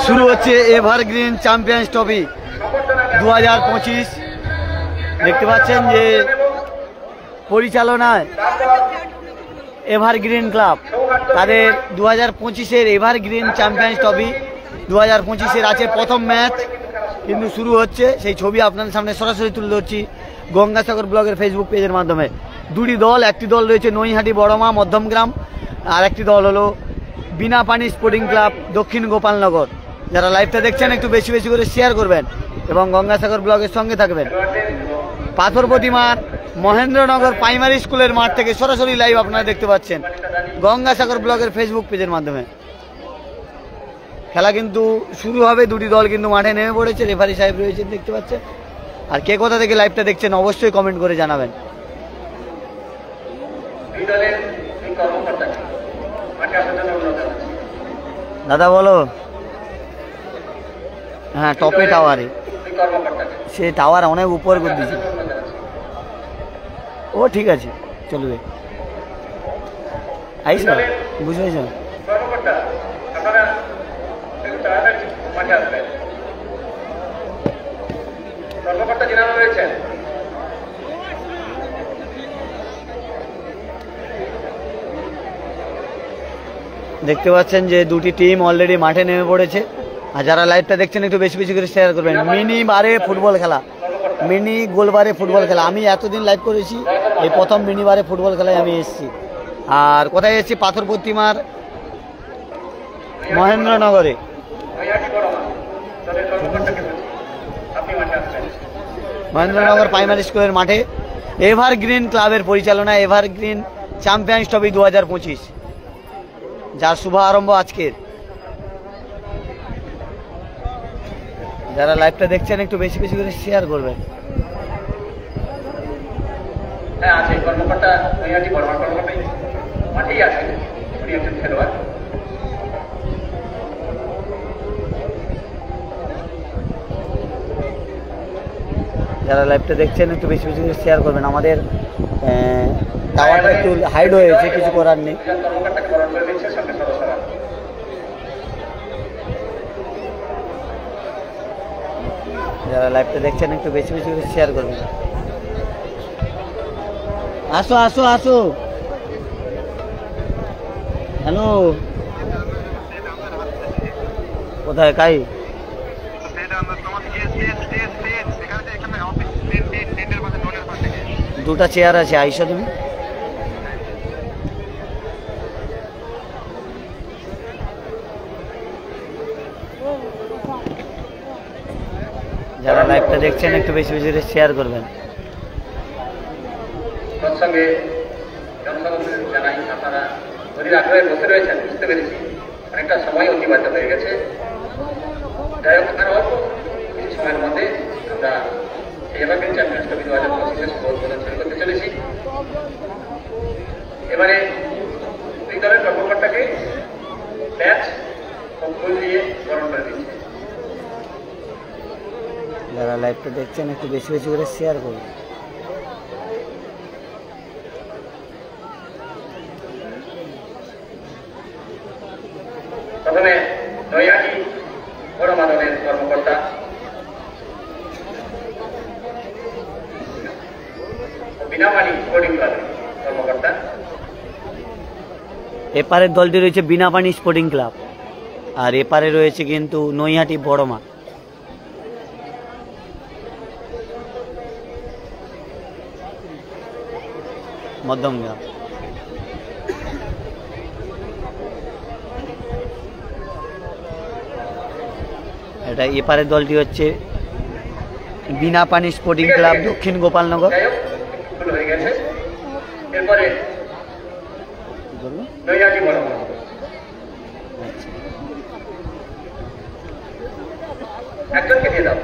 শুরু হচ্ছে evergreen champions trophy 2025। দেখতে পাচ্ছেন যে পরিচালনায় এভারগ্রিন ক্লাব তাদের 2025-এর এভারগ্রিন চ্যাম্পিয়ন্স ট্রফি 2025-এর আছে প্রথম ম্যাচ কিন্তু শুরু হচ্ছে। সেই ছবি আপনাদের সামনে সরাসরি তুলে ধরছি গঙ্গাসাগর ব্লগের ফেসবুক পেজের মাধ্যমে। দুটি দল, একটি দল রয়েছে নৈহাটি বড়মা মধ্যমগ্রাম, আর একটি দল হলো বিনাপানি স্পোর্টিং ক্লাব দক্ষিণ গোপালনগর। যারা লাইভটা দেখছেন একটু বেশি বেশি করে শেয়ার করবেন এবং গঙ্গাসাগর ব্লগের সঙ্গে থাকবেন। পাথর প্রতিমার মহেন্দ্রনগর প্রাইমারি স্কুলের মাঠ থেকে সরাসরি লাইভ আপনারা দেখতে পাচ্ছেন গঙ্গাসাগর ব্লগের ফেসবুক পেজের মাধ্যমে। খেলা কিন্তু শুরু হবে, দুটি দল কিন্তু মাঠে নেমে পড়েছে, রেফারি সাহেব রয়েছেন দেখতে পাচ্ছেন। আর কে কোথা থেকে লাইভটা দেখছেন অবশ্যই কমেন্ট করে জানাবেন। দাদা বলো। হ্যাঁ, টপে টাওয়ারে, সে টাওয়ার অনেক উপর করে দিয়েছে। ও ঠিক আছে, চলবে। আইস বুঝেছ। দেখতে পাচ্ছেন যে দুটি টিম অলরেডি মাঠে নেমে পড়েছে। আর যারা লাইভটা দেখছেন একটু বেশি বেশি করে শেয়ার করবেন। মিনি বারে ফুটবল খেলা, মিনি গোলবারে ফুটবল খেলা। আমি এতদিন লাইভ করেছি, এই প্রথম মিনি বারে ফুটবল খেলায় আমি এসেছি। আর কোথায় এসেছি? পাথর প্রতিমার মহেন্দ্রনগরে। মহেন্দ্রনগর প্রাইমারি স্কুলের মাঠে এভারগ্রিন ক্লাবের পরিচালনায় এভারগ্রিন চ্যাম্পিয়ন্স ট্রফি 2025, যার শুভ আরম্ভ আজকের। যারা লাইভটা দেখছেন একটু বেশি বেশি করে শেয়ার করবেন। হ্যাঁ, আছে কর্মকর্তা নৈহাটি বড়মার কর্মকর্তাই মাঠেই আছে, উনি একজন খেলোয়াড়। যারা লাইভটা দেখছেন একটু বেশি বেশি করে শেয়ার করবেন। আমাদের টাওয়ারটা একটু হাইড হয়েছে, কিছু করার নেই। যারা লাইভটা দেখছেন একটু বেশি বেশি করে শেয়ার করবেন। আসো আসো আসো। হ্যালো, কোথায় কাই? দুটা চেয়ার আছে, আইসো তুমি। যারা লাইভটা দেখছেন একটু বেশি বেশি করে শেয়ার করবেন। সঙ্গে জনসাধারণ জানাই আপনারা অধীর আগ্রহে বসে রয়েছেন, বুঝতে পেরেছি অনেকটা সময় অতিবাহিত হয়ে গেছে। যাই হোক, আর অল্প কিছু সময়ের মধ্যে আমরা এভারগ্রিন চ্যাম্পিয়ন্স ট্রফি 2025 উদ্বোধন শুরু করতে চলেছি। এবারে দুই দলের কর্মকর্তাকে ব্যাচ ও ফুল দিয়ে বরণ করে দিচ্ছে। যারা লাইভটা দেখছেন একটু বেশি বেশি করে শেয়ার করুন। প্রথমে নৈহাটি বড়মা দলের কর্মকর্তা বিনাপানি স্পোর্টিং ক্লাবের কর্মকর্তা। এপারের দলটি রয়েছে বিনাপানি স্পোর্টিং ক্লাব, আর এপারে রয়েছে কিন্তু নৈহাটি বড়মা। মধ্যমগ্রাম। এটা এপারের দলটি হচ্ছে বিনাপানি স্পোর্টিং ক্লাব দক্ষিণ গোপালনগর। এরপরে নৈহাটি বড়মা। একজনকে দিয়ে দাও।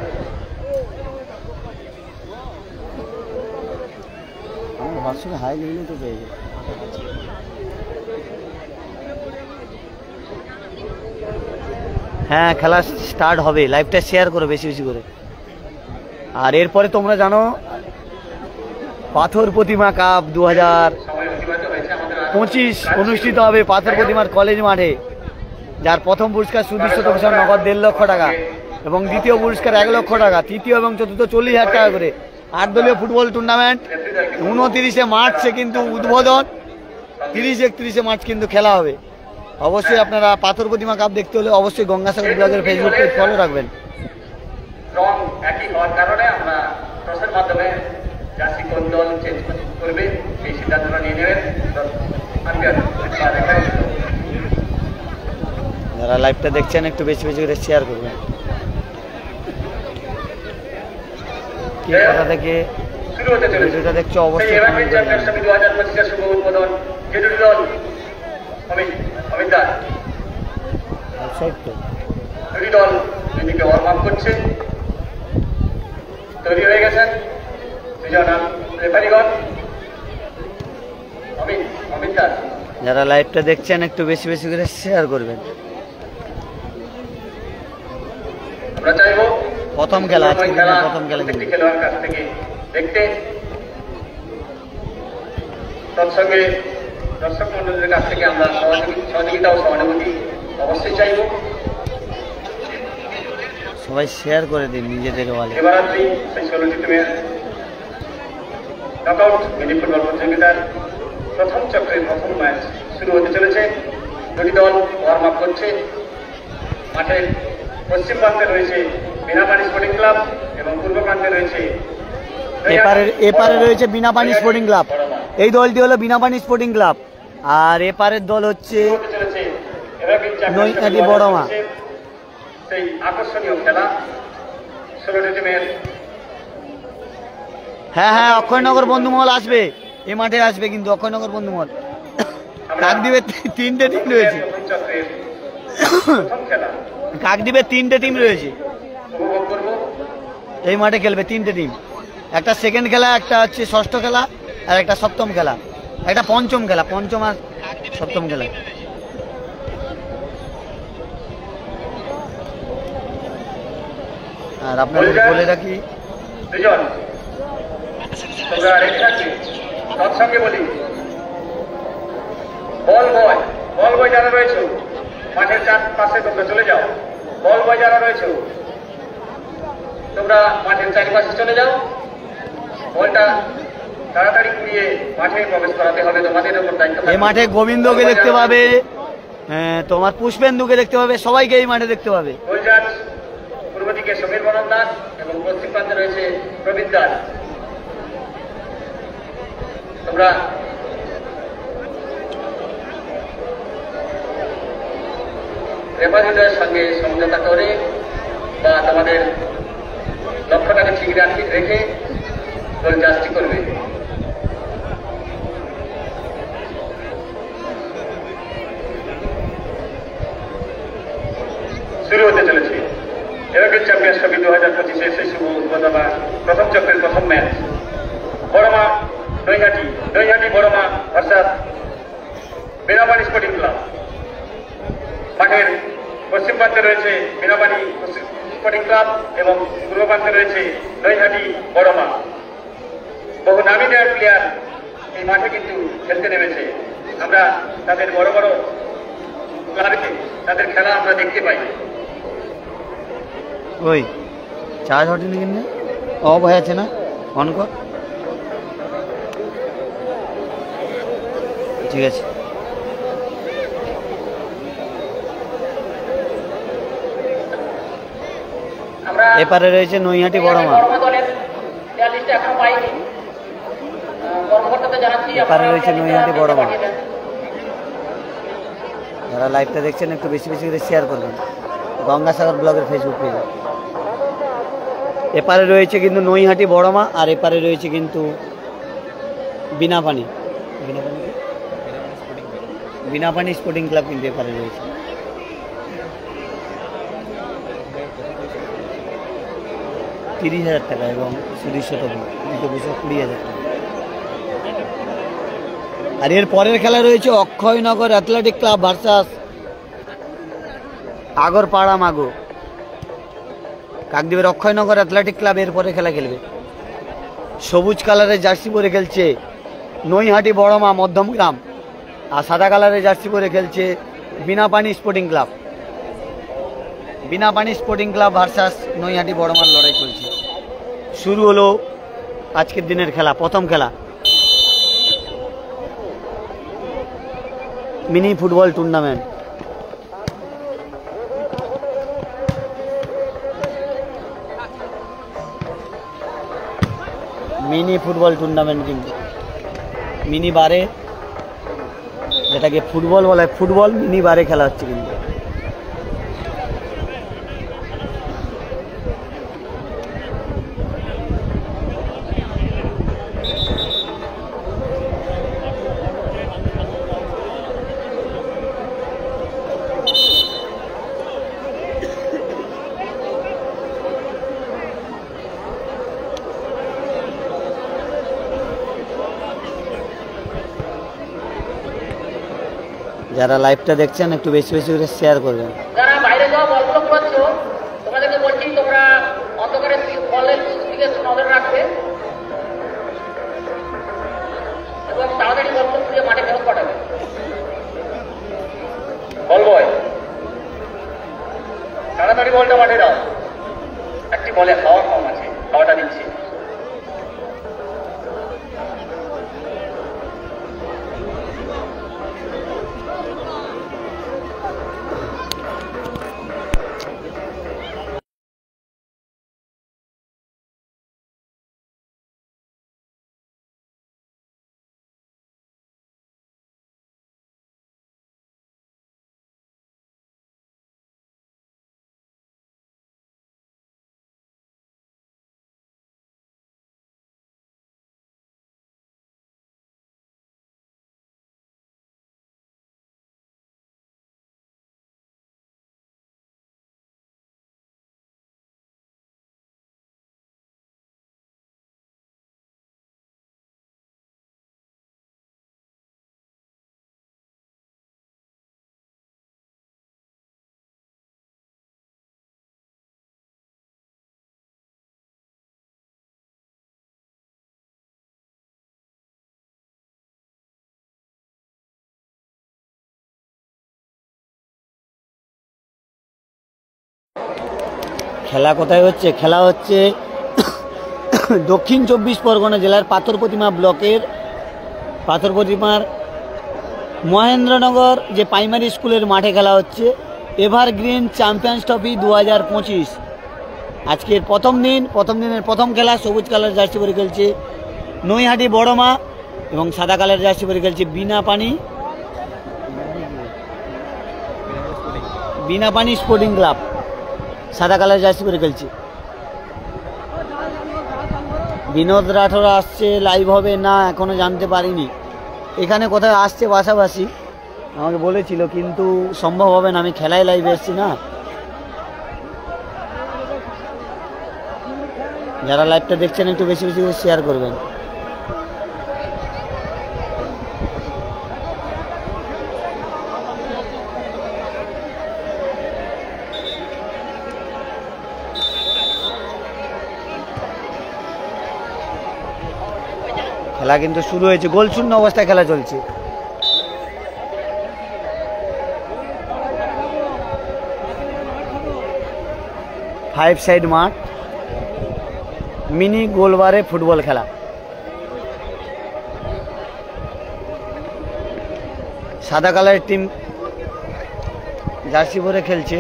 হাই লিখলে তো পেয়ে যাবে। হ্যাঁ, খেলা স্টার্ট হবে। লাইভটা শেয়ার করো বেশি বেশি করে। আর এরপরে তোমরা জানো পাথর প্রতিমা কাপ 2025 অনুষ্ঠিত হবে পাথর প্রতিমার কলেজ মাঠে। যার প্রথম পুরস্কার সুদৃশ্য তপস্যার নগদ 1.5 লক্ষ টাকা এবং দ্বিতীয় পুরস্কার 1 লক্ষ টাকা, তৃতীয় এবং চতুর্থ 40,000 টাকা করে। 8 দলীয় ফুটবল টুর্নামেন্ট 29 মার্চে কিন্তু উদ্বোধন, 30-31 মার্চ কিন্তু খেলা হবে। অবশ্যই আপনারা পাথর প্রতিমা কাপ দেখতে হলে অবশ্যই গঙ্গাসাগর ব্লগের ফেসবুক পেজ ফলো রাখবেন। রং একই হওয়ার কারণে আমরা টসের মাধ্যমে জার্সি কোন দল চেঞ্জ করবে সেই সিদ্ধান্তটা নিয়ে নেবেন। যারা লাইভটা দেখছেন একটু বেশি বেশি করে শেয়ার করবেন। কি কথা থেকে শুরু হতে চলেছে ভিডিওটা দেখছো অবশ্যই কমেন্ট করে জানাবেন। 2025 শুভ উদ্বোধন জেডুরি দল অমিত দাস দুটি দল দুদিকে ওয়ার্ম আপ করছে, তৈরি হয়ে গেছেন দুজন রেফারিগণ। অমিত দাস, যারা লাইভটা দেখছেন একটু বেশি বেশি করে শেয়ার করবেন। আমরা চাইবো প্রথম খেলা, আজকে প্রথম খেলা খেলোয়াড়ের কাছ থেকে দেখতে, তৎসঙ্গে দর্শক মন্ডলীর কাছ থেকে আমরা সহযোগিতা ও সহানুভূতি অবশ্যই চাইব। সবাই শেয়ার করে দিন নিজেদের ওয়ালে। এবারাত্রি সেই 16টি টিমের নকআউট মিনি ফুটবল প্রতিযোগিতার প্রথম চক্রের প্রথম ম্যাচ শুরু হতে চলেছে। দুটি দল ওয়ার্ম আপ করছে। মাঠের পশ্চিম প্রান্তে রয়েছে বিনাপানি স্পোর্টিং ক্লাব এবং পূর্ব প্রান্তে রয়েছে এপারে রয়েছে বিনাপানি স্পোর্টিং ক্লাব। এই দলটি হলো বিনাপানি স্পোর্টিং ক্লাব, আর এপারের দল হচ্ছে নৈহাটি বড়মা। সেই আকর্ষণীয় খেলা 16টি টিমের। হ্যাঁ, অক্ষয়নগর বন্ধুমহল আসবে, এ মাঠে আসবে কিন্তু অক্ষয়নগর বন্ধুমহল। কাকদ্বীপের 3টে টিম রয়েছে, কাকদ্বীপের 3টে টিম রয়েছে এই মাঠে খেলবে। 3টে টিম, একটা সেকেন্ড খেলা, একটা হচ্ছে ষষ্ঠ খেলা, আর একটা সপ্তম খেলা, একটা পঞ্চম খেলা, পঞ্চম আর সপ্তম খেলা। আর আপনাদের বলে রাখি তৎসঙ্গে বলি বল বয় যারা রয়েছে মাঠের চারপাশে তোমরা চলে যাও। বল বয় যারা রয়েছে তোমরা মাঠের চারিপাশে চলে যাও। বলটা তাড়াতাড়ি কুড়িয়ে মাঠে প্রবেশ করাতে হবে, তোমাদের উপর দায়িত্ব। এই মাঠে গোবিন্দকে দেখতে পাবে, তোমার পুষ্পেন্দুকে দেখতে পাবে, সবাইকে এই মাঠে দেখতে পাবে। গোলজাজ পূর্ব দিকে সমীর বরণ দাস এবং পশ্চিম প্রান্তে রয়েছে প্রবীণ দাস। তোমরা রেফারিদের সঙ্গে সমঝোতা করে বা তোমাদের লক্ষ্যটাকে ঠিক রেখে গোল জাস্টি করবে। শুরু হতে চলেছে এরকম চ্যাম্পিয়ন্স ট্রফি 2025 সেই শুভ উদ্বোধনা প্রথম চক্রের প্রথম match Boroma Naihati Boroma versus Binapani sporting club. মাঠের পশ্চিম প্রান্তে রয়েছে বিনাপানি স্পোর্টিং ক্লাব এবং পূর্ব প্রান্তে রয়েছে নৈহাটি বড়মা। বহু নামি দেওয়ার প্লেয়ার এই মাঠে কিন্তু খেলতে নেমেছে। আমরা তাদের বড় বড় ক্লাবে তাদের খেলা আমরা দেখতে পাই। ওই চার্জ হটেনি কিন্তু অফ হয়ে আছে না, অন কর। ঠিক আছে, এপারে রয়েছে নৈহাটি বড়মা, এপারে রয়েছে নৈহাটি বড়মা। যারা লাইভটা দেখছেন একটু বেশি বেশি করে শেয়ার করবেন গঙ্গাসাগর ব্লগের ফেসবুক পেজে। এপারে রয়েছে কিন্তু নৈহাটি বড়মা, আর এপারে রয়েছে কিন্তু বিনাপানি স্পোর্টিং ক্লাব কিন্তু এপারে রয়েছে। $30,000 এবং সুদৃশ্য টপি 20,000 টাকা। আর এর পরের খেলা রয়েছে Akshaynagar athletic club versus Agarpara মাগো। কাকদ্বীপের অক্ষয়নগর অ্যাথলেটিক ক্লাব এর পরে খেলা খেলবে। সবুজ কালারের জার্সি পরে খেলছে নৈহাটি বড়মা মধ্যমগ্রাম, আর সাদা কালারের জার্সি পরে খেলছে Binapani sporting club. Binapani sporting club versus Naihati বড়মার লড়াই চলছে। শুরু হলো আজকের দিনের খেলা, প্রথম খেলা mini football tournament. Mini football tournament কিন্তু মিনি বারে, যেটাকে ফুটবল বলা হয়, ফুটবল মিনি বারে খেলা হচ্ছে কিন্তু। যারা লাইভটা দেখছেন একটু বেশি বেশি করে শেয়ার করবেন। যারা বাইরে যাওয়া বলগুলো করছো তোমাদেরকে বলছি তোমরা অন্ধকারের বলের দিকে নজর রাখবে এবং তাড়াতাড়ি বলগুলো খুঁজে মাঠে ফেরত পাঠাবে। বল বয়, তাড়াতাড়ি বলটা মাঠে দাও। একটি বলে খাওয়া কম আছে, খাওয়াটা দিচ্ছি। খেলা কোথায় হচ্ছে? খেলা হচ্ছে দক্ষিণ 24 পরগনা জেলার পাথরপ্রতিমা ব্লকের পাথরপ্রতিমার মহেন্দ্রনগর যে প্রাইমারি স্কুলের মাঠে খেলা হচ্ছে এভারগ্রিন চ্যাম্পিয়ন্স ট্রফি 2025। আজকের প্রথম দিনের প্রথম খেলা। সবুজ কালার জার্সি পরে খেলছে নৈহাটি বড়মা এবং সাদা কালার জার্সি পরে খেলছে বিনাপানি স্পোর্টিং ক্লাব। সাদা কালার জার্সি পরে খেলছে। বিনোদ রাঠোর আসছে, লাইভ হবে না এখনো জানতে পারিনি। এখানে কোথায় আসছে পাশাপাশি আমাকে বলেছিল, কিন্তু সম্ভব হবে না, আমি খেলায় লাইভ এসছি না। যারা লাইভটা দেখছেন একটু বেশি বেশি করে শেয়ার করবেন। খেলা কিন্তু শুরু হয়েছে, গোল শূন্য অবস্থায় খেলা চলছে। ফাইভ সাইড মাঠ, মিনি গোলবারে ফুটবল খেলা। সাদা কালারের টিম জার্সি পরে খেলছে।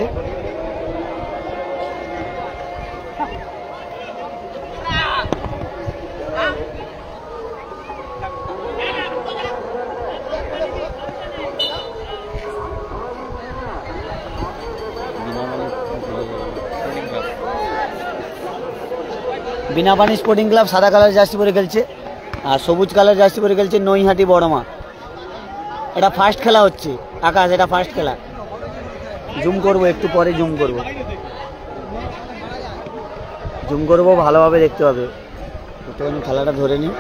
বিনাপানি স্পোর্টিং ক্লাব সাদা কালার জার্সি পরে খেলছে আর সবুজ কালার জার্সি পরে খেলছে নৈহাটি বড়মা। এটা ফার্স্ট খেলা হচ্ছে আকাশ, এটা ফার্স্ট খেলা। জুম করব, একটু পরে জুম করব ভালোভাবে দেখতে হবে। একটুখানি খেলাটা ধরে নিই।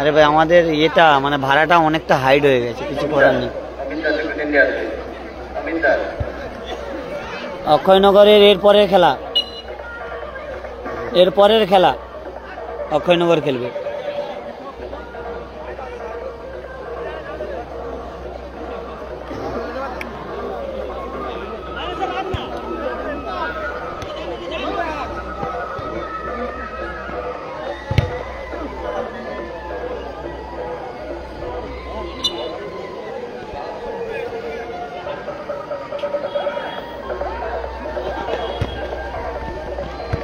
আরে ভাই আমাদের এটা মানে ভাড়াটা অনেকটা হাইড হয়ে গেছে, কিছু করার নেই। অক্ষয়নগরের এরপরের খেলা এর পরের খেলা অক্ষয়নগর খেলবে।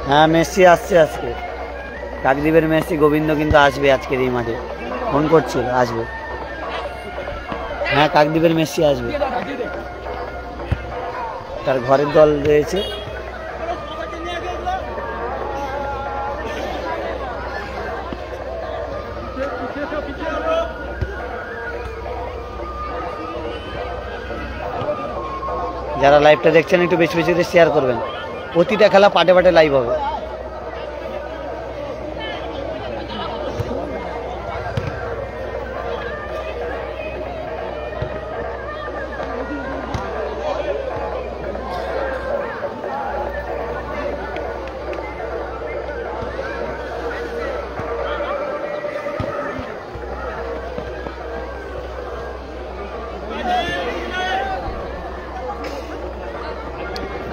হ্যাঁ, মেসি আসছে আজকে, কাকদ্বীপের মেসি গোবিন্দ কিন্তু আসবে আজকের এই মাঠে, ফোন করছিল আসবে। হ্যাঁ, কাকদ্বীপের মেসি আসবে, তার ঘরের দল রয়েছে। যারা লাইভটা দেখছেন একটু বেশি বেশি করে শেয়ার করবেন, প্রতিটা খেলা পাটে পাটে লাইভ হবে।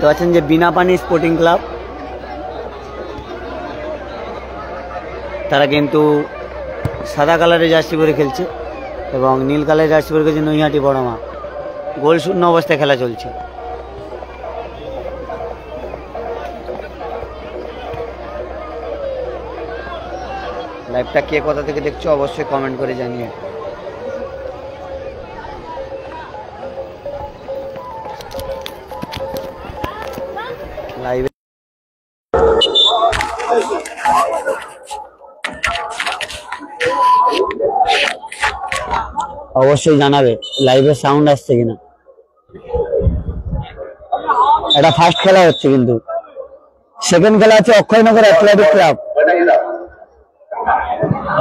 তো আছেন যে বিনাপানি স্পোর্টিং ক্লাব, তারা কিন্তু সাদা কালারের জার্সি পরে খেলছে এবং নীল কালারের জার্সি পরে খেলছে নৈহাটি বড়মা। গোল শূন্য অবস্থায় খেলা চলছে। লাইভটা কে কোথা থেকে দেখছো অবশ্যই কমেন্ট করে জানিয়ে। লাইভে অবশ্যই জানাবে লাইভে সাউন্ড আসছে কিনা। এটা ফার্স্ট খেলা হচ্ছে, কিন্তু সেকেন্ড খেলা আছে Akshaynagar athletic club,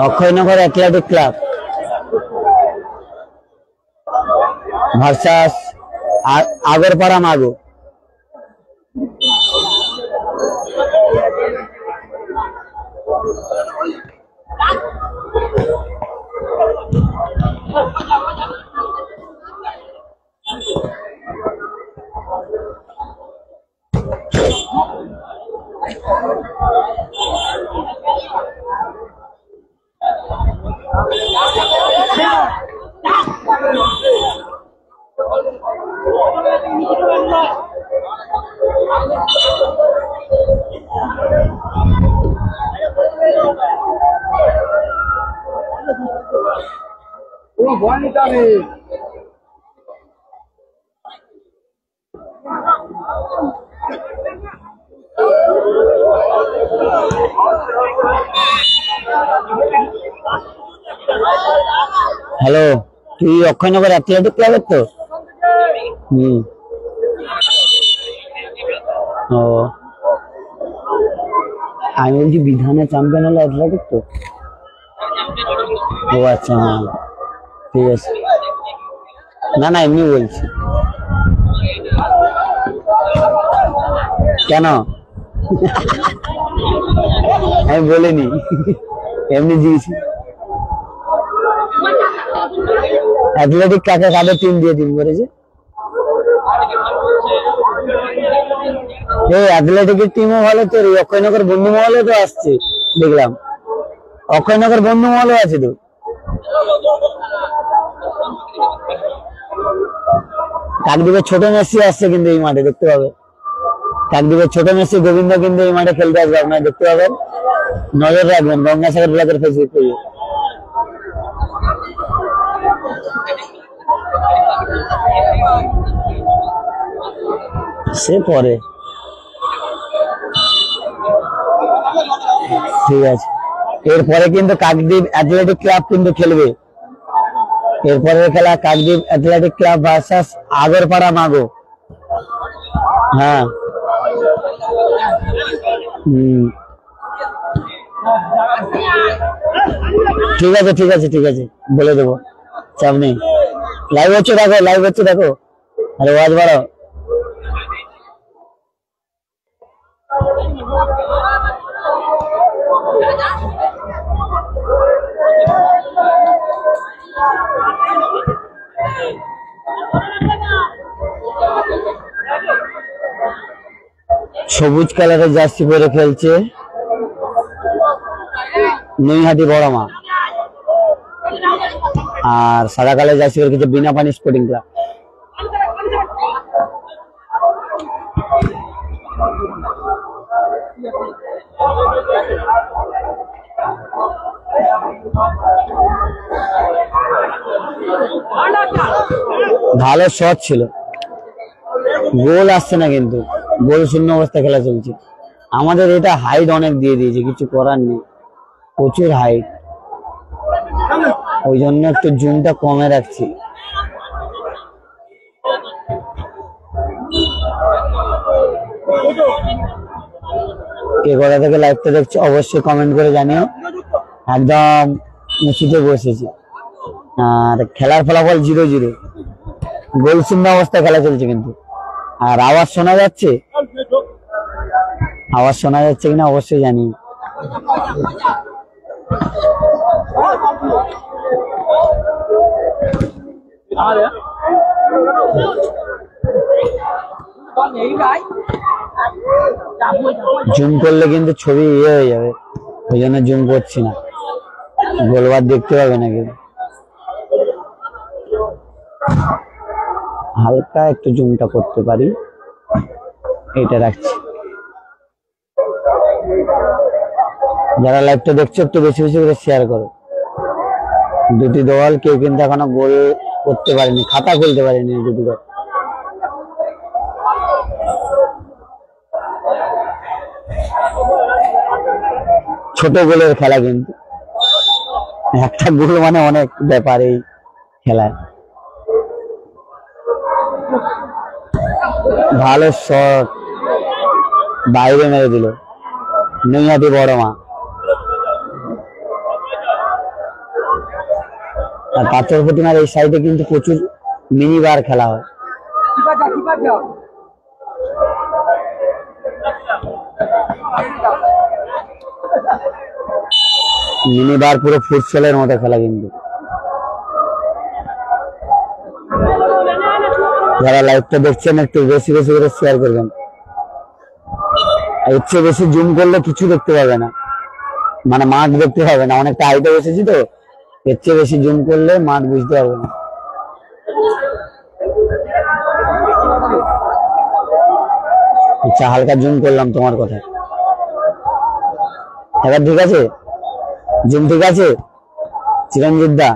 Akshaynagar athletic club versus Agarpara Mago. Hello, তুই অক্ষয়নগর অ্যাথলেটিক ক্লাবের তো? ও, আমি বলছি বিধানে চ্যাম্পিয়ন হলো অ্যাথলেটিক তো। ও আচ্ছা, হ্যাঁ ঠিক আছে। না না, এমনি বলছি। কেন আমি বলিনি, এমনি দিয়েছি। অ্যাথলেটিক কাকে কাদের টিম দিয়ে টিম করেছে? এই অ্যাথলেটিকের টিমও ভালো, তোর অক্ষয়নগর বন্ধু মহলে তো আসছে দেখলাম, অক্ষয়নগর বন্ধু মহলও আছে তো। কাকদ্বীপের ছোট মেসি আসছে কিন্তু এই মাঠে, দেখতে পাবে। কাকদ্বীপের ছোট মেসি গোবিন্দ কিন্তু এই মাঠে খেলতে আসবে, আপনারা দেখতে পাবেন, নজর রাখবেন গঙ্গাসাগর ব্লকের ফেসবুক পেজে। সে পরে ঠিক আছে। এরপরে কিন্তু কাকদ্বীপ অ্যাথলেটিক ক্লাব কিন্তু খেলবে। এরপরে খেলা Kakdwip athletic club versus Agarpara মাগো। হ্যাঁ ঠিক আছে ঠিক আছে ঠিক আছে, বলে দেবো, চাপ নেই। লাইভ হচ্ছে দেখো, লাইভ হচ্ছে দেখো, আরে আওয়াজ বাড়াও। সবুজ কালারের জার্সি পরে খেলছে নৈহাটি বড়মা, আর সাদা কালার জার্সি পরে খেলছে বিনাপানি স্পোর্টিং ক্লাব। ভালো শট ছিল, গোল আসছে না, কিন্তু গোল শূন্য অবস্থায় খেলা চলছে। আমাদের এটা হাইট অনেক দিয়ে দিয়েছে, কিছু করার নেই, প্রচুর হাইট, ওই জন্য একটু জুমটা কমে রাখছি। কে কোথা থেকে লাইভটা দেখছো অবশ্যই কমেন্ট করে জানিও। একদম উঁচুতে বসেছি, আর খেলার ফলাফল 0-0, গোল শূন্য অবস্থায় খেলা চলছে। কিন্তু আর আওয়াজ শোনা যাচ্ছে, আওয়াজ শোনা যাচ্ছে কিনা অবশ্যই জানি। জুম করলে কিন্তু ছবি ইয়ে হয়ে যাবে, ওই জন্য জুম করছি না, গোলবার দেখতে পাবে না। কিন্তু হালকা একটু জুমটা করতে পারি, এটা রাখছি। যারা লাইভটা দেখছো একটু বেশি বেশি করে শেয়ার করো। দুটি দল কেউ কিন্তু এখনো গোল করতে পারেনি, খাতা খুলতে পারেনি দুটি দল। ছোট গোলের খেলা, কিন্তু একটা গোল মানে অনেক ব্যাপার এই খেলায়। ভালো শট, বাইরে মেরে দিল নৈহাটি বড়মা। আর পাথর প্রতিমার এই সাইডে কিন্তু প্রচুর মিনি বার খেলা হয়। মিনি বার পুরো ফুটসলের মতো খেলা। কিন্তু যারা লাইভটা দেখছেন একটু বেশি বেশি করে শেয়ার করবেন। এর চেয়ে বেশি জুম করলে কিছু দেখতে পাবে না, মানে মাঠ দেখতে পাবে না, অনেকটা হাইটে বসেছি তো, এর চেয়ে বেশি জুম করলে মাঠ বুঝতে পারবে না। আচ্ছা, হালকা জুম করলাম তোমার কথা, এবার ঠিক আছে? জুম ঠিক আছে চিরঞ্জিত দা?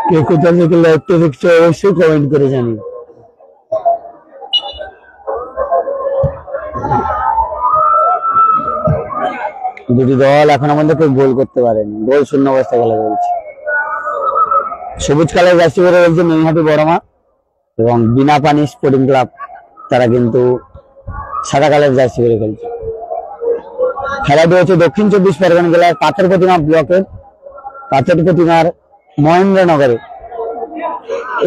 কে কোথা থেকে লাইভটা দেখছো অবশ্যই কমেন্ট করে জানিও। দুটি দল এখনো পর্যন্ত কেউ গোল করতে পারেনি, গোল শূন্য অবস্থায় খেলা চলছে। সবুজ কালার জার্সি পরে রয়েছে নৈহাটি বড়মা এবং বিনাপানি স্পোর্টিং ক্লাব, তারা কিন্তু সাদা কালার জার্সি পরে খেলছে। খেলাটি হচ্ছে দক্ষিণ 24 পরগনা জেলার পাথর প্রতিমা ব্লকের পাথর প্রতিমার মহেন্দ্রনগরে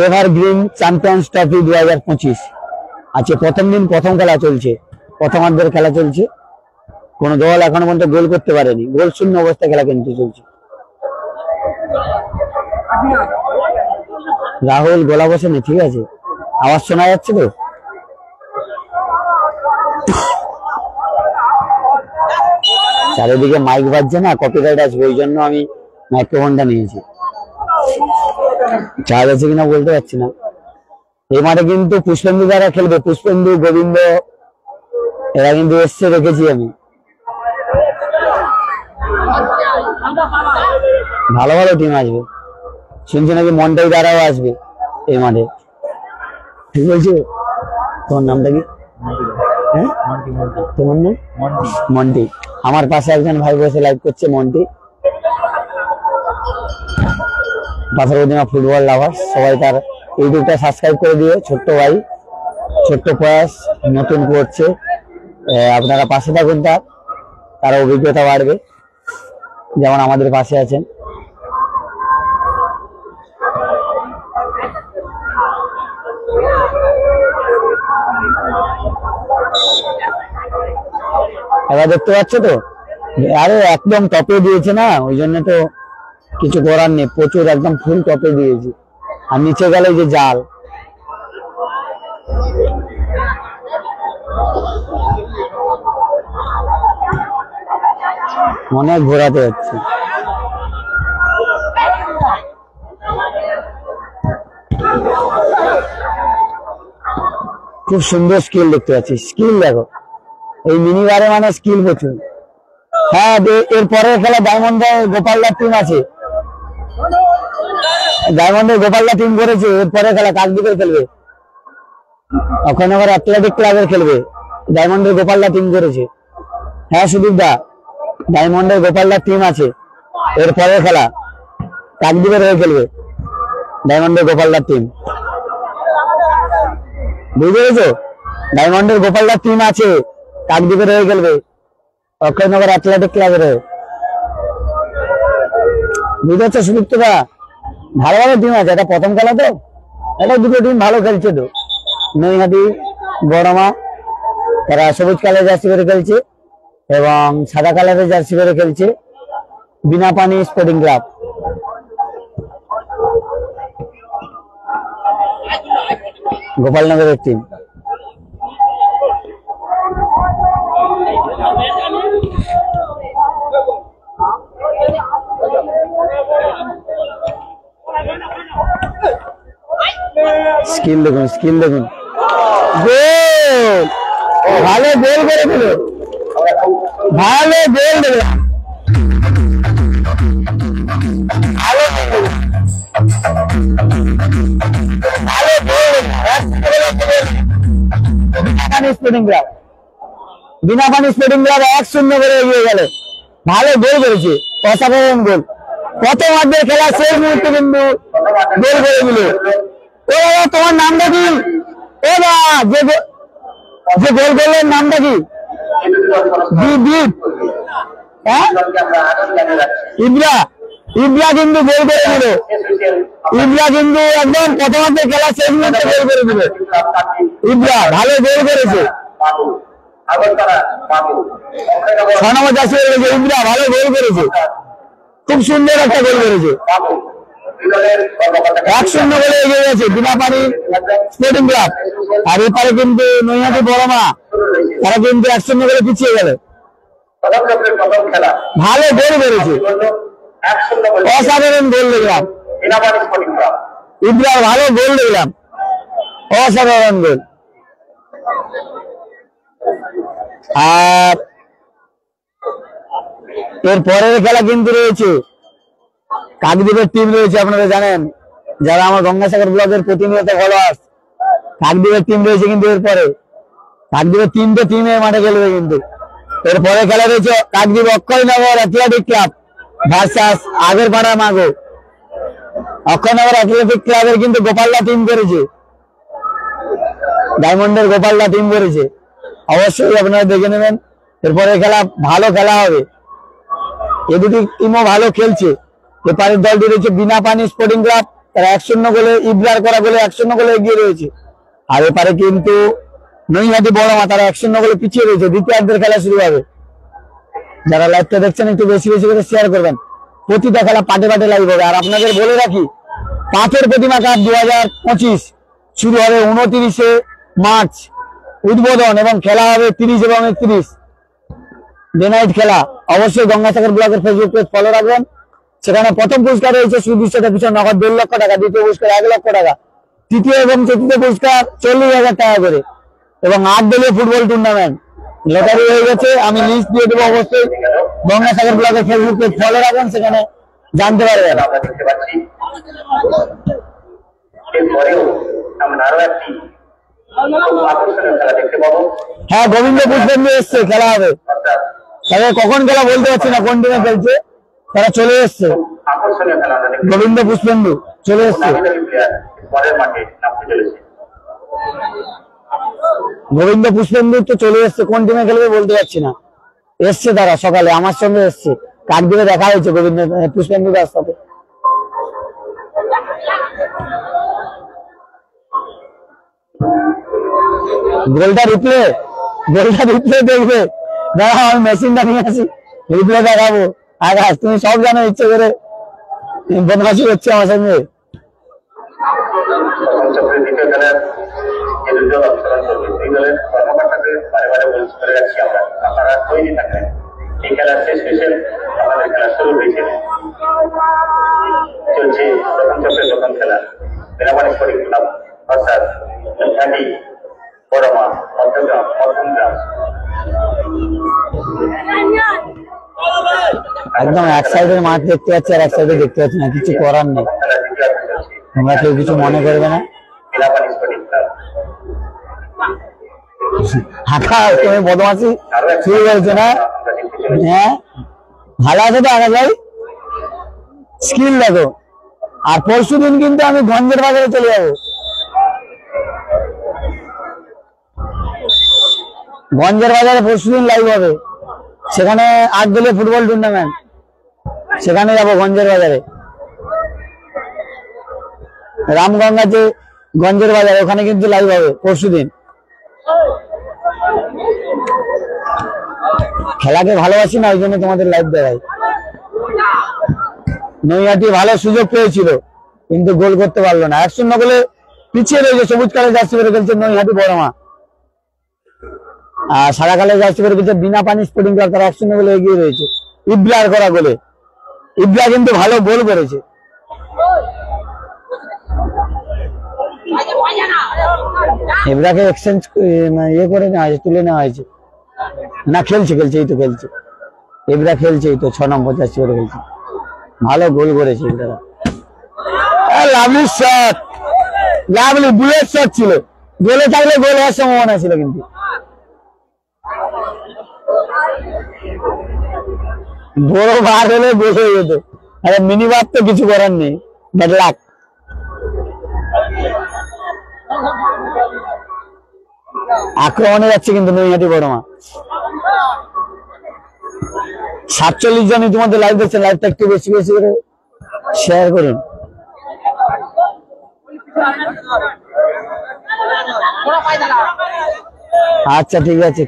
এভারগ্রিন চ্যাম্পিয়ন্স ট্রফি 2025 আজকে প্রথম দিন, প্রথম খেলা চলছে, প্রথমার্ধের খেলা চলছে। কোন দল এখনো পর্যন্ত গোল করতে পারেনি, গোল শূন্য অবস্থায় খেলা কিন্তু চলছে। রাহুল গোলা বসেনি, ঠিক আছে? আওয়াজ শোনা যাচ্ছে তো? চারিদিকে মাইক বাজছে না, কপিরাইট আসবে, ওই জন্য আমি মাইক্রোফোনটা নিয়েছি। চার্জ আছে কিনা বলতে পারছি না। এই মাঠে কিন্তু পুষ্পেন্দু যারা খেলবে, পুষ্পেন্দু, গোবিন্দ, এরা কিন্তু এসছে, রেখেছি আমি। ভালো ভালো টিম আসবে, শুনছি নাকি মন্টাই দ্বারাও আসবে এই মাঠে। ঠিক বলছো? তোমার নামটা কি? হ্যাঁ, তোমার নাম? মন্টি। আমার পাশে একজন ভাই বসে লাইভ করছে, মন্টি। পাথরপ্রতিমা ফুটবল লাভার সবাই তার ইউটিউবটা সাবস্ক্রাইব করে দিও। ছোট্ট ভাই, ছোট্ট প্রয়াস, নতুন করছে, আপনারা পাশে থাকুন, তার অভিজ্ঞতা বাড়বে যেমন আমাদের পাশে আছেন। এবার দেখতে পাচ্ছ তো, আরে একদম টপে দিয়েছে না, ওই জন্য তো কিছু করার নেই, প্রচুর একদম ফুল টপে দিয়েছে। আর নিচে গেলে যে জাল, অনেক ঘোরাতে হচ্ছে। খুব সুন্দর স্কিল দেখতে পাচ্ছি, স্কিল দেখো এই মিনিবারে, মানে স্কিল প্রচুর। হ্যাঁ, এর পরের খেলা ডায়মন্ডের গোপালদার টিম আছে, ডায়মন্ডের গোপালদা টিম করেছে। এরপরে খেলা কাকদ্বীপের খেলবে, ওখানে আবার অ্যাথলেটিক ক্লাবের খেলবে। ডায়মন্ডের গোপালদা টিম করেছে। হ্যাঁ সুদীপ দা, ডায়মন্ডের গোপালদা টিম আছে, এরপরে খেলা কাকদ্বীপের হয়ে খেলবে ডায়মন্ডের গোপালদার টিম, বুঝতে পেরেছো? ডায়মন্ডের গোপালদার টিম আছে, কাকদ্বীপের হয়ে খেলবে, অক্ষয়নগর অ্যাথলেটিক ক্লাবের হয়ে। বুঝতে পারছো সুদীপ্ত দা? ভালো ভালো টিম আছে, এটা প্রথম খেলা তো, এটা দুটো টিম ভালো খেলছে তো। নৈহাটি বড়মা, তারা সবুজ কালারের জার্সি পরে খেলছে এবং সাদা কালারের জার্সি পরে খেলছে বিনাপানি স্পোর্টিং ক্লাব। গোপালনগরের টিম। স্কিল দেখুন, স্কিল দেখুন, গোল, ভালো গোল করে দিল, ভালো গোল দিল, ভালো goal. Sporting club, Binapani sporting club 1-0 করে এগিয়ে গেল, ভালো গোল করেছে, অসাধারণ গোল। প্রথম অর্ধের খেলা শেষ মুহূর্তে কিন্তু গোল করে দিল। ও বাবা, তোমার নামটা কি? ও বা, যে গোল করলেন নামটা কি? ইব্রা, ইব্রা কিন্তু গোল করে দিল, ইব্রা কিন্তু একদম প্রথমার্ধের খেলা শেষ মুহূর্তে গোল করে দিল। ইব্রা ভালো গোল করেছে, 6 নম্বর জার্সি পরে খেলেছে, ইব্রা ভালো গোল করেছে, খুব সুন্দর একটা গোল করেছে। 1-0 গোলে এগিয়ে গেছে বিনাপানি স্পোর্টিং ক্লাব। আর এপারে কিন্তু নৈহাটি বড়মা, তারা কিন্তু 1-0 গোলে পিছিয়ে গেল। ভালো গোল করেছে, অসাধারণ গোল দেখলাম, ইব্রা ভালো গোল দেখলাম, অসাধারণ গোল। আর এর পরের খেলা কিন্তু রয়েছে কাকদ্বীপের টিম রয়েছে, আপনারা জানেন যারা আমার গঙ্গাসাগর ব্লগের প্রতিনিয়ত ফলোয়ার্স। কাকদ্বীপের টিম রয়েছে কিন্তু এরপরে, কাকদ্বীপের 3টে টিমে মাঠে খেলবে কিন্তু। এরপরে খেলা রয়েছে Kakdwip Akshaynagar athletic club versus Agarpara Mago. Akshaynagar athletic ক্লাবের কিন্তু গোপালদা টিম করেছে, ডায়মন্ডের গোপালদা টিম করেছে, অবশ্যই আপনারা দেখে নেবেন। এরপরে খেলা ভালো খেলা হবে, এ দুটি টিমও ভালো খেলছে। এপারের দলটি রয়েছে বিনাপানি স্পোর্টিং ক্লাব, তারা 1-0 গোলে, ইব্রার করা গোলে 1-0 গোলে এগিয়ে রয়েছে। আর এপারে কিন্তু নৈহাটি বড়মা, তারা 1-0 গোলে পিছিয়ে রয়েছে। দ্বিতীয়ার্ধের খেলা শুরু হবে। যারা লাইভটা দেখছেন একটু বেশি বেশি করে শেয়ার করবেন, প্রতিটা খেলা পাটে পাটে লাইভ হবে। আর আপনাদের বলে রাখি, পাথর প্রতিমা কাপ 2025 শুরু হবে 29 মার্চ উদ্বোধন, এবং খেলা হবে 30 এবং 31 ডে নাইট খেলা। অবশ্যই গঙ্গাসাগর ব্লগের ফেসবুক পেজ ফলো রাখবেন। সেখানে প্রথম পুরস্কার রয়েছে সুদৃশ্যতা পিছনে নগদ 2 লক্ষ টাকা, দ্বিতীয় পুরস্কার 1 লক্ষ টাকা, তৃতীয় এবং চতুর্থ পুরস্কার 40,000 টাকা করে, এবং 8 দলীয় ফুটবল টুর্নামেন্ট। লটারি হয়ে গেছে, আমি লিস্ট দিয়ে দেবো, অবশ্যই গঙ্গাসাগর ব্লগের ফেসবুক পেজ ফলো রাখবেন, সেখানে জানতে পারবেন। হ্যাঁ, গোবিন্দ পুষ্পেন্দু এসছে, খেলা হবে। তবে কখন খেলা বলতে পারছি না, কোন টিমে খেলছে। তারা চলে এসছে। আকর্ষণীয় খেলা আমরা দেখি। গোবিন্দ পুষ্পেন্দু চলে এসছে। নামি দামি প্লেয়ার পরের মাঠে নামতে চলেছে। গোবিন্দ পুষ্পেন্দু তো চলে এসছে, কোন টিমে খেলবে বলতে পারছি না। এসছে তারা সকালে আমার সঙ্গে এসছে, কাকদ্বীপে দেখা হয়েছে গোবিন্দ পুষ্পেন্দু দাস সাথে। গোলটা রিপ্লে দেখবে, দাঁড়াও আমি মেশিনটা নিয়ে আসি, রিপ্লে দেখাবো। আকাশ তুমি সব জানো, ইচ্ছে করে বদমাশি হচ্ছে আমার সঙ্গে। দ্বিতীয় খেলার যে দুজন অংশগ্রহণ করবে দুই দলের কর্মকর্তাকে বারে বারে বলে যাচ্ছি আমরা, আপনারা তৈরি থাকবেন। এই খেলার শেষ শেষে আমাদের খেলা শুরু হয়েছে। চলছে প্রথম চক্রের প্রথম খেলা বেনাপানি স্পোর্টিং ক্লাব অর্থাৎ ঘাটি বড়মা মধ্যগ্রাম মধ্যমগ্রাম। একদম এক সাইডের মাঠ দেখতে পাচ্ছি আর এক সাইডে দেখতে পাচ্ছি না, কিছু করার নেই, তোমরা কেউ কিছু মনে করবে না। বেনাপানি স্পোর্টিং ক্লাব আকাশ তুমি বদমাশি শুরু করেছো না? হ্যাঁ ভালো আছে তো আকাশ ভাই, স্কিল দেখো। আর পরশু দিন কিন্তু আমি গঞ্জের বাজারে চলে যাবো। গঞ্জের বাজারে পরশুদিন লাইভ হবে, সেখানে 8 দলীয় ফুটবল টুর্নামেন্ট, সেখানে যাবো গঞ্জের বাজারে। রামগঙ্গাতে গঞ্জের বাজারে, ওখানে কিন্তু লাইভ হবে পরশুদিন। খেলাকে ভালোবাসি না, ওই জন্য তোমাদের লাইভ দেখাই। নৈহাটি ভালো সুযোগ পেয়েছিল কিন্তু গোল করতে পারলো না, 1-0 গোলে পিছিয়ে রয়েছে। সবুজ কালে জার্সি পরে খেলছে নৈহাটি বড়মা, আর সাদা কালে জার্সি পরে খেলছে বিনাপানি স্পোর্টিং ক্লাব, তারা 1-0 গোলে এগিয়ে রয়েছে। ইব্রার করা গোলে, ইব্রা কিন্তু ভালো গোল করেছে। ইব্রাকে এক্সচেঞ্জ করে নেওয়া হয়েছে, তুলে নেওয়া হয়েছে না, খেলছে এই তো খেলছে ইব্রা, খেলছে এই তো 6 নম্বর জার্সি পরে খেলছে, ভালো গোল করেছে Ibra. Lovely shot, lovely bullet shot ছিল, গোলে থাকলে গোল হওয়ার সম্ভাবনা ছিল, কিন্তু বড় বার হলে বসে যেত। আরে মিনি বার তো কিছু করার নেই, ব্যাড লাক। আক্রমণে যাচ্ছে কিন্তু নৈহাটি বড়মা। 47 জন ইতিমধ্যে লাইভ দেখছেন, লাইভটা একটু বেশি বেশি করে শেয়ার করুন। আচ্ছা ঠিক আছে,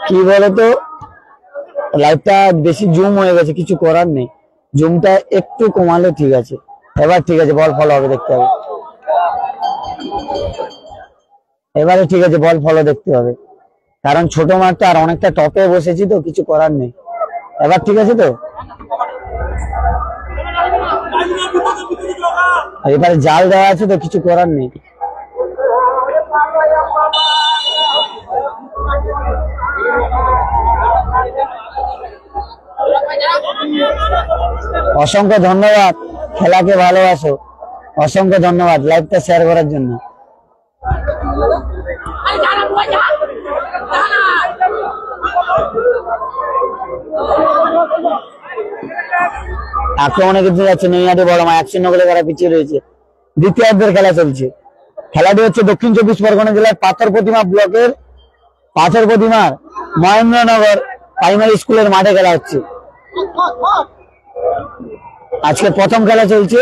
কি বলতো লাইভটা বেশি জুম হয়ে গেছে, কিছু করার নেই, জুমটা একটু কমালে ঠিক আছে। এবার ঠিক আছে, বল ফলো হবে, দেখতে হবে এবারে, ঠিক আছে বল ফলো দেখতে হবে, কারণ ছোট মাঠটা আর অনেকটা টপে বসেছি তো, কিছু করার নেই। এবার ঠিক আছে তো, এবারে জাল দেওয়া আছে তো, কিছু করার নেই। অসংখ্য ধন্যবাদ, খেলাকে ভালোবাসো, অসংখ্য ধন্যবাদ লাইভটা শেয়ার করার জন্য। আক্রমণে কিন্তু যাচ্ছে নৈহাটি বড়মা, 1-0 গোলে তারা পিছিয়ে রয়েছে। দ্বিতীয়ার্ধের খেলা চলছে। খেলাটি হচ্ছে দক্ষিণ 24 পরগনা জেলার পাথর প্রতিমা ব্লকের পাথর প্রতিমার মহেন্দ্রনগর প্রাইমারি স্কুলের মাঠে খেলা হচ্ছে। আজকে প্রথম খেলা চলছে,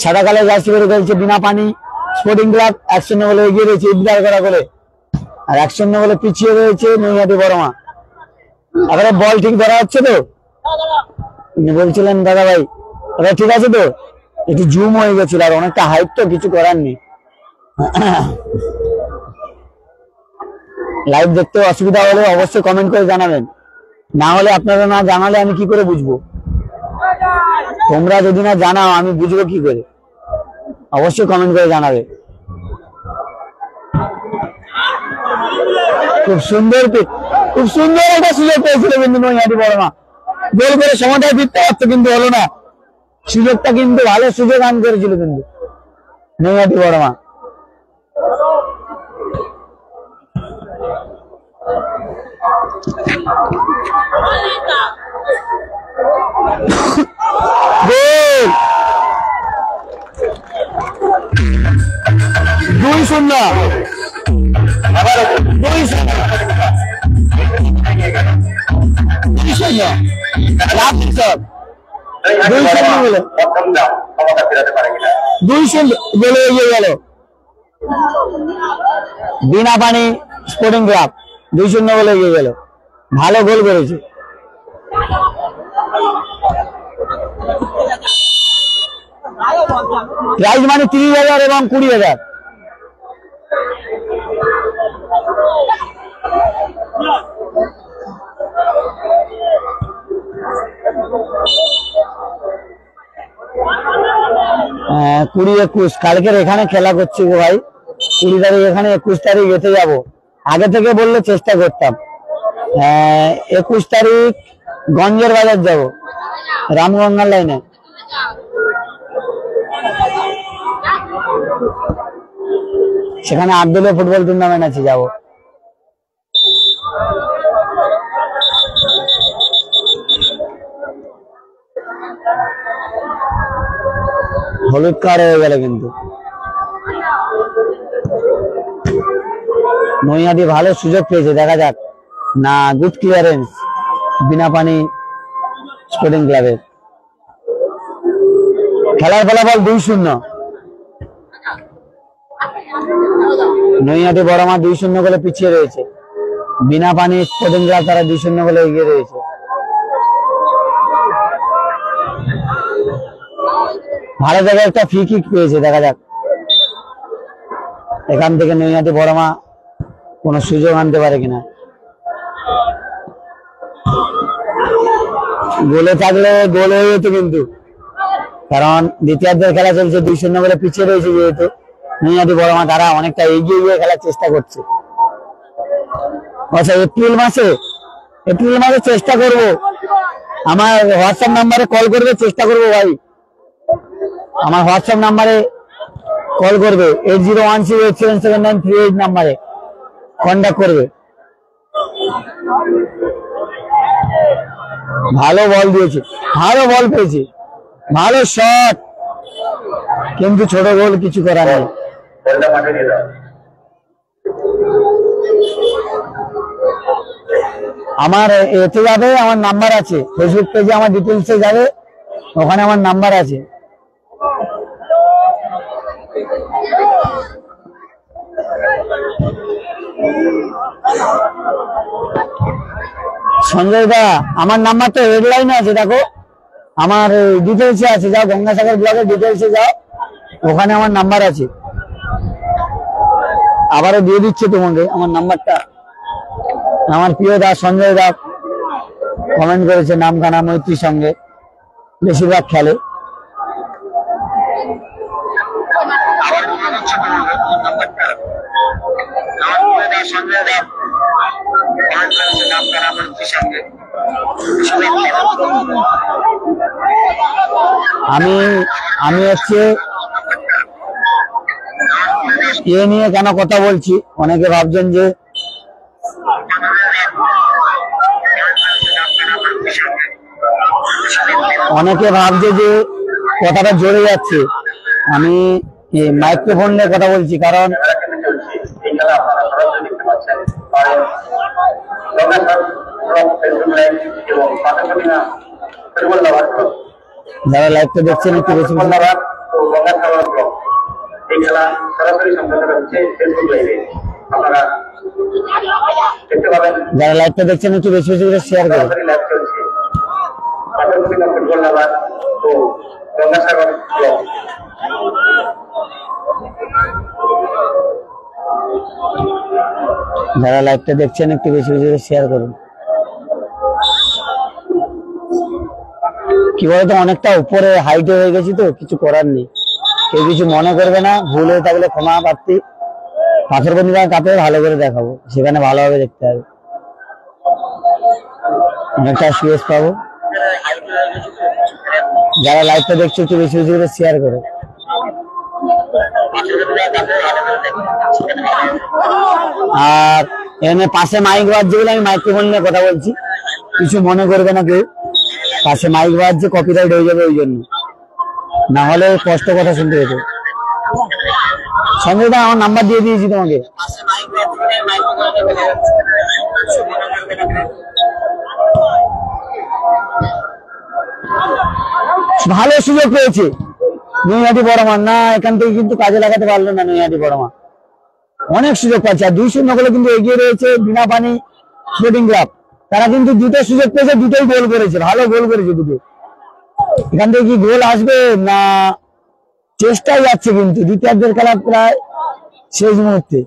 সাদা কালো জার্সি পরে খেলছে বিনাপানি স্পোর্টিং ক্লাব, 1-0 গোলে এগিয়ে রয়েছে ইব্রার করা গোলে, আর 1-0 গোলে পিছিয়ে রয়েছে নৈহাটি বড়মা। এবারে বল ঠিক ধরা হচ্ছে তো, বলছিলেন দাদা ভাই, এবার ঠিক আছে তো, একটু জুম হয়ে গেছিল আর অনেকটা হাইট তো, কিছু করার নেই। লাইভ দেখতে অসুবিধা হলে অবশ্যই কমেন্ট করে জানাবেন, না হলে আপনারা না জানালে আমি কি করে বুঝবো? তোমরা যদি না জানাও আমি বুঝবো কি করে? অবশ্যই কমেন্ট করে জানাবে। খুব সুন্দর একটা সুযোগ পেয়েছিল কিন্তু নৈহাটি বড়মা, গোল করে সময়টাই ফিরতে পারতো কিন্তু হলো না। সুযোগটা কিন্তু ভালো সুযোগ আন করেছিল কিন্তু নৈহাটি বড়মা। দুই শূন্য, দুই শূন্য, দুই শূন্য, দুই শূন্য বলে, দুই শূন্য বলে এগিয়ে গেল বিনাপানি স্পোর্টিং ক্লাব, 2-0 বলে এগিয়ে গেল। ভালো গোল করেছে। প্রাইজ মানে 30,000 এবং 20,000। হ্যাঁ, 20-21 কালকের এখানে খেলা করছি গো ভাই। 20 তারিখ এখানে, 21 তারিখ যেতে যাবো। আগে থেকে বললে চেষ্টা করতাম। 21 তারিখ গঞ্জের বাজার যাব, রামগঙ্গার লাইনে। সেখানে 8 দলীয় ফুটবল টুর্নামেন্ট আছে, যাবো। হলুদ কার্ড হয়ে গেল কিন্তু। নৈহাটি ভালো সুযোগ পেয়েছে, দেখা যাক। না, গুড ক্লিয়ারেন্স বিনাপানি স্পোর্টিং ক্লাবের। খেলার ফলাফল 2-0। নৈহাটি বড়মা 2-0 বলে পিছিয়ে রয়েছে। বিনাপানি স্পোর্টিং ক্লাব তারা 2-0 বলে এগিয়ে রয়েছে। ভালো জায়গায় একটা ফ্রি কিক পেয়েছে, দেখা যাক এখান থেকে নৈহাটি বড়মা কোন সুযোগ আনতে পারে কিনা। গোলে থাকলে গোল হয়ে যেত কিন্তু, কারণ দ্বিতীয়ার্ধের খেলা চলছে, 2-0 বলে পিছিয়ে রয়েছে যেহেতু নৈহাটি বড়মা, তারা অনেকটা এগিয়ে গিয়ে খেলার চেষ্টা করছে। আচ্ছা, এপ্রিল মাসে চেষ্টা করব। আমার হোয়াটসঅ্যাপ নাম্বারে কল করবে, চেষ্টা করবো ভাই। আমার হোয়াটসঅ্যাপ নাম্বারে কল করবে, 8016877938 নাম্বারে কন্ট্যাক্ট করবে। ভালো বল দিয়েছে, ভালো বল পেয়েছে, ভালো শট, কিন্তু ছোট গোল, কিছু করার নেই। আমার এতে যাবে, আমার নাম্বার আছে, ফেসবুক পেজে আমার ডিটেলসে যাবে, ওখানে আমার নাম্বার আছে। সঞ্জয় দা, আমার নাম্বার তো হেডলাইনে আছে, দেখো আমার ডিটেলসে আছে, যাও গঙ্গাসাগর ব্লগের ডিটেলসে যাও, ওখানে আমার নাম্বার আছে। আবারও দিয়ে দিচ্ছে তোমাকে আমার নাম্বারটা। আমার প্রিয় দা সঞ্জয় দা কমেন্ট করেছে, নামখানা মৈত্রীর সঙ্গে বেশিরভাগ খেলে। আমি হচ্ছে এ নিয়ে কেন কথা বলছি, অনেকে ভাবছেন যে কথাটা জোরে যাচ্ছে। আমি মাইক্রোফোন নিয়ে কথা বলছি, কারণ যারা লাইভটা দেখছেন একটু বেশি যারা লাইভটা দেখছেন একটু বেশি বেশি করে শেয়ার করুন। যারা লাইভটা দেখছেন একটু বেশি বেশি করে শেয়ার করুন। কি বলতো, অনেকটা উপরে হাইটে হয়ে গেছি তো, কিছু করার নেই। কেউ কিছু মনে করবে না, ভুল হয়ে থাকলে ক্ষমা প্রার্থী। পাথরবন্দি কাপে ভালো করে দেখাবো, সেখানে ভালোভাবে দেখতে হবে, অনেকটা স্পেস পাবো। যারা লাইভটা দেখছে একটু বেশি বেশি করে শেয়ার করো। আর এখানে পাশে মাইক বাজছে বলে আমি মাইক্রোফোন নিয়ে কথা বলছি, কিছু মনে করবে না কেউ। পাশে মাইক বাজছে, কপিরাইট হয়ে যাবে, ওই জন্য, না হলে কষ্ট কথা শুনতে হতো। সঞ্জয় দা আমার নাম্বার দিয়ে দিয়েছি তোমাকে। ভালো সুযোগ পেয়েছে নৈহাটি বড়মা, না এখান থেকে কিন্তু কাজে লাগাতে পারলো না নৈহাটি বড়মা, অনেক সুযোগ পাচ্ছে। আর 2-0 গোলে কিন্তু এগিয়ে রয়েছে বিনাপানি স্পোর্টিং ক্লাব। তারা কিন্তু দুটো সুযোগ পেয়েছে, দুটোই গোল করেছে, ভালো গোল করেছে দুটো। এখান থেকে কি গোল আসবে না, চেষ্টাই যাচ্ছে কিন্তু দ্বিতীয়ার্ধের খেলা প্রায় শেষ মুহূর্তে।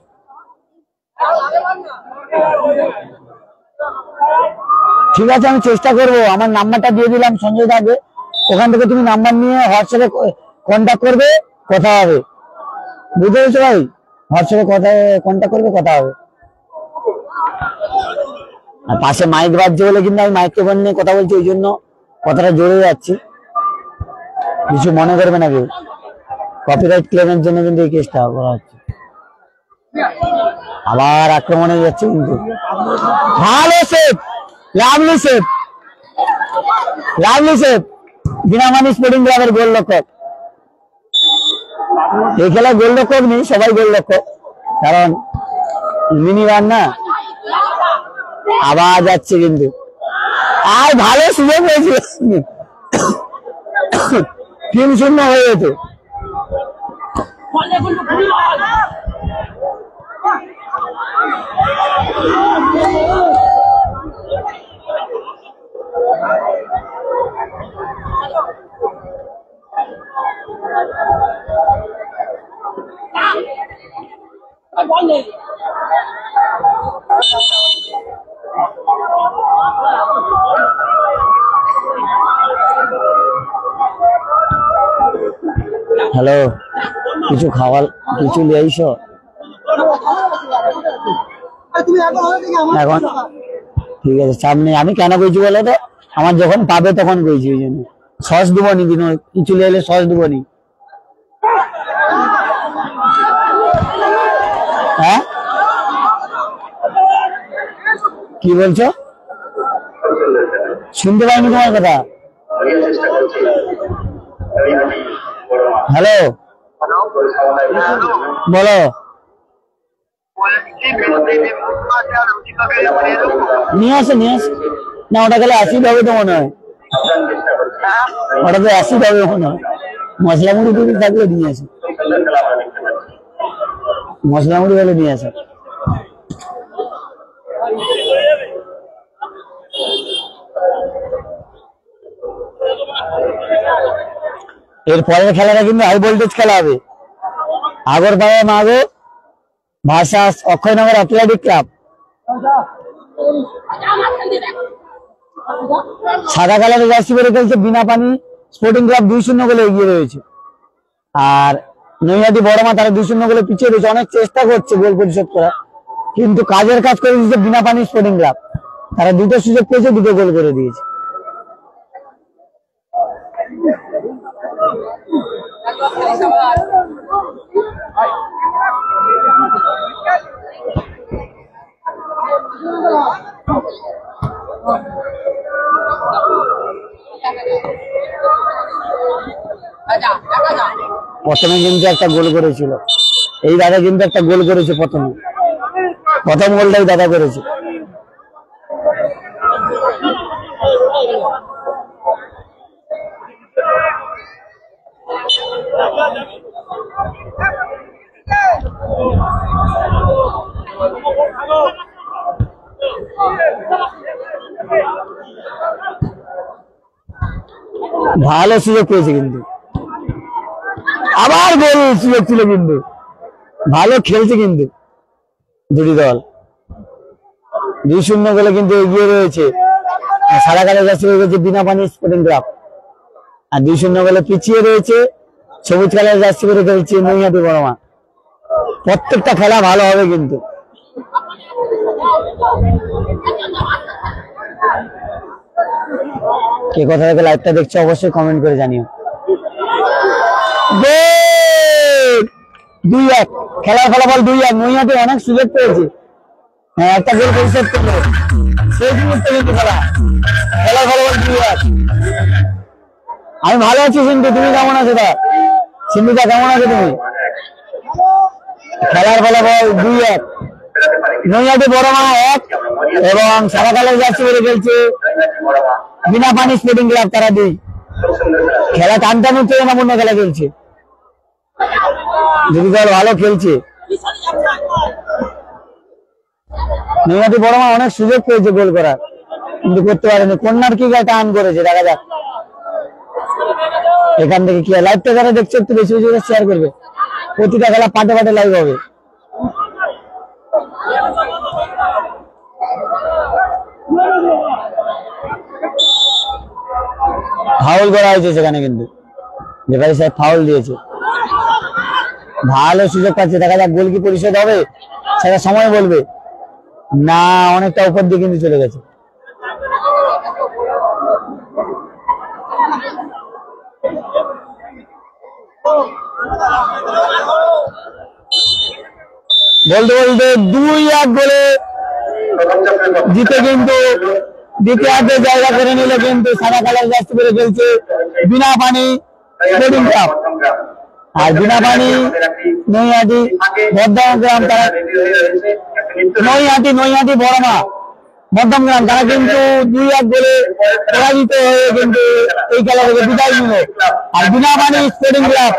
ঠিক আছে, আমি চেষ্টা করব, আমার নাম্বারটা দিয়ে দিলাম সঞ্জয় দাকে, ওখান থেকে তুমি নাম্বার নিয়ে হোয়াটসঅ্যাপে কন্ট্যাক্ট করবে, কথা হবে, বুঝতে পেরেছো ভাই? হোয়াটসঅ্যাপে কন্ট্যাক্ট করবে, কথা হবে। আর পাশে মাইক বাজছে বলে কিন্তু আমি মাইক্রোফোন নিয়ে কথা বলছি, ওই জন্য কথাটা জোরে যাচ্ছে, কিছু মনে করবে না কেউ। কপিরাইট ক্লেমের জন্য কিন্তু এই কেসটা করা হচ্ছে। আবার আক্রমণে যাচ্ছে কিন্তু, ভালো save, lovely save, lovely save, Binapani sporting ক্লাবের গোলরক্ষক। এই খেলায় গোলরক্ষক নেই, সবাই গোলরক্ষক, কারণ মিনি রান না। আবার যাচ্ছে কিন্তু, আর ভালো সুযোগ হয়েছে, 3-0 হয়ে যেত। হ্যালো, কিছু খাওয়ার কিছু নিয়ে আইসো এখন? ঠিক আছে, সামনে আমি কেন কইছি বলো তো, আমার যখন পাবে তখন কইছি, ওই জন্য সস দেবনি, দিন কিছু নিয়ে এলে সস দেবনি। হ্যাঁ কি বলছো? শুনতে পাইনি তোমার কথা। হ্যালো, বলো। নিয়ে আসে না, ওটা গেলে 80 হবে তো মনে হয়, ওটা তো 80 হবে মনে হয়। মশলা মুড়ি টুড়ি থাকলে নিয়ে আসে, মশলা মুড়ি হলে নিয়ে আসে। এর পরের খেলাটা কিন্তু হাই ভোল্টেজ খেলা হবে, আগরপাড়া মাগো ভার্সাস অক্ষয়নগর অ্যাথলেটিক ক্লাব। সাদা কালারের জার্সি পরে খেলছে বিনাপানি স্পোর্টিং ক্লাব, 2-0 গোলে এগিয়ে রয়েছে। আর নৈহাটি বড়মা তারা 2-0 গোলে পিছিয়ে রয়েছে, অনেক চেষ্টা করছে গোল পরিশোধ করা, কিন্তু কাজের কাজ করে দিয়েছে বিনাপানি স্পোর্টিং ক্লাব। তারা দুটো সুযোগ পেয়েছে, দুটো গোল করে দিয়েছে। প্রথমে কিন্তু একটা গোল করেছিল এই দাদা, কিন্তু একটা গোল করেছে প্রথম গোলটাই দাদা করেছে। ভালো সুযোগ পেয়েছে কিন্তু, আবার গোল সুযোগ ছিল কিন্তু, ভালো খেলছে কিন্তু দুটি দল। 2-0 গোলে কিন্তু এগিয়ে রয়েছে সাদা কালো জার্সি পরে গেছে বিনাপানি স্পোর্টিং ক্লাব, আর 2-0 গোলে পিছিয়ে রয়েছে সবুজ কালার জার্সি পরে খেলছে নৈহাটি বড়মা। প্রত্যেকটা খেলা ভালো হবে কিন্তু। কে কোথা থেকে লাইভটা দেখছো অবশ্যই কমেন্ট করে জানিও। 2-1 খেলার ফলাফল 2-1। নৈহাটি অনেক সুযোগ পেয়েছে, হ্যাঁ একটা গোল পরিশোধ করলো। শেষ মুহূর্তে কিন্তু খেলা ফলাফল 2-1। আমি ভালো আছি সিন্ধু, তুমি কেমন আছো? সিন্ধুদা কেমন আছো তুমি? খেলার ফলাফল 2-1। নৈহাটি বড়মা 1 এবং সারাকালের জার্সি পরে খেলছে বিনা পানি স্পোর্টিং ক্লাব, তারা 2। খেলা টানটান উত্তেজনাপূর্ণ খেলা খেলছে, দুটি দল ভালো খেলছে। নৈহাটি বড়মা অনেক সুযোগ পেয়েছে গোল করার, কিন্তু করতে পারেনি। কর্নার কিক টান করেছে, দেখা যাক এখান থেকে কি। লাইভটা যারা দেখছে একটু বেশি বেশি শেয়ার করবে, প্রতিটা খেলা পাটে পাটে লাইভ হবে। ফাউল করা হয়েছে সেখানে, কিন্তু রেফারি সাহেব ফাউল দিয়েছে। ভালো সুযোগ পাচ্ছে, দেখা যাক গোল কি পরিশোধ হবে সেটা সময় বলবে। না, অনেকটা উপর দিয়ে কিন্তু চলে গেছে। বলতে বলতে 2-1 গোলে জিতে কিন্তু দ্বিতীয়ার্ধে জায়গা করে নিল কিন্তু সাদা কালার জার্সি পরে খেলছে বিনা পানি স্পোর্টিং ক্লাব। আর বিনা পানি নৈহাটি বর্ধমান গ্রাম, তারা নৈহাটি বড়মা বর্ধমান গ্রাম, তারা কিন্তু 2-1 গোলে পরাজিত হয়ে কিন্তু এই খেলা থেকে বিদায় নিল। আর বিনা পানি স্পোর্টিং ক্লাব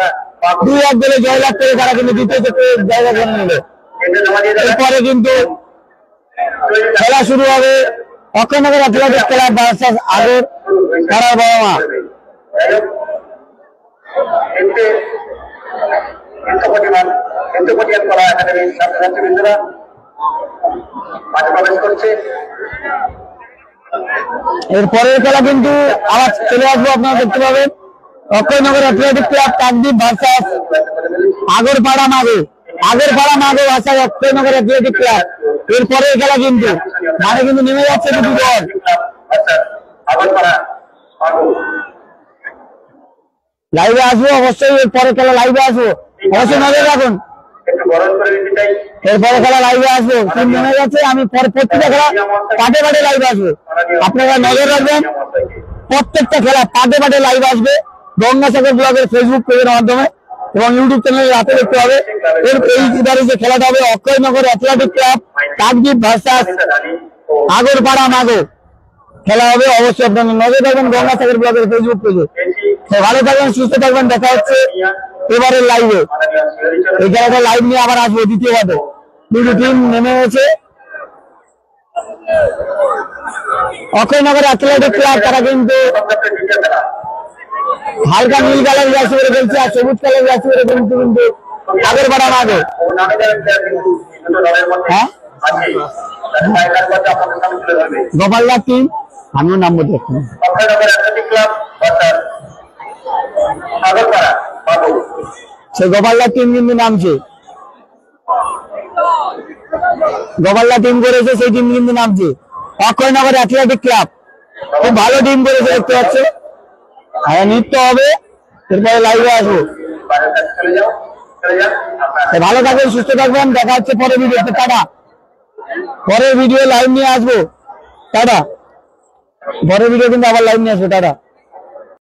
2-1 গোলে জয়লাভ করে তারা কিন্তু দ্বিতীয় জায়গা করে নিল। এরপরে কিন্তু খেলা শুরু হবে অক্ষয়নগর অ্যাথলেটিক ক্লাব ভার্সেস আগর পাড়ার বড়মা। এরপরের খেলা কিন্তু আবার চলে আসবো, আপনারা দেখতে পাবেন Akshaynagar athletic club Kakdwip versus Agarpara Mago versus Akshaynagar athletic club. এরপরের খেলা কিন্তু মানে কিন্তু নেমে যাচ্ছে দুটি দল। লাইভে আসবো অবশ্যই, এরপরের খেলা লাইভে আসবো, অবশ্যই নজর রাখুন। এরপরে খেলা লাইভে আসবো, টিম নেমে যাচ্ছে। আমি প্রত্যেকটা খেলা পাটে পাটে লাইভে আসবো, আপনারা নজর রাখবেন। প্রত্যেকটা খেলা পাটে পাটে লাইভ আসবে গঙ্গাসাগর ব্লগের ফেসবুক পেজের মাধ্যমে এবং ইউটিউব চ্যানেলে রাতে দেখতে হবে। এবারে যে খেলাটা হবে Akshaynagar athletic club Kakdwip versus Agarpara Mago খেলা হবে, অবশ্যই আপনারা নজর রাখবেন গঙ্গাসাগর ব্লগের ফেসবুক পেজে। ভালো থাকবেন, সুস্থ থাকবেন, দেখা হচ্ছে এবারের লাইভে। এই খেলাটা লাইভ নিয়ে আবার আসবো দ্বিতীয়বারে। দুটো টিম নেমে গেছে। অক্ষয়নগর অ্যাথলেটিক ক্লাব তারা কিন্তু হালকা নীল কালার জার্সি পরে খেলছে, আর সবুজ কালার জার্সি পরে কিন্তু আগরপাড়া মাগো। হ্যাঁ, গোপালদার টিম, আমিও নামবো দেখুন। সে গোপালদার টিম কিন্তু নামছে, গোপালদার টিম করেছে, সেই টিম কিন্তু নামছে। অক্ষয়নগর অ্যাথলেটিক ক্লাব খুব ভালো টিম করেছে দেখতে পাচ্ছে। নৃত্য হবে, এরপরে লাইভে আসবো। ভালো থাকবেন, সুস্থ থাকবেন, দেখা হচ্ছে পরের ভিডিওতে। টাটা। পরের ভিডিও লাইভ নিয়ে আসবো, টাটা। পরের ভিডিও কিন্তু আবার লাইভ নিয়ে আসবো, টাটা।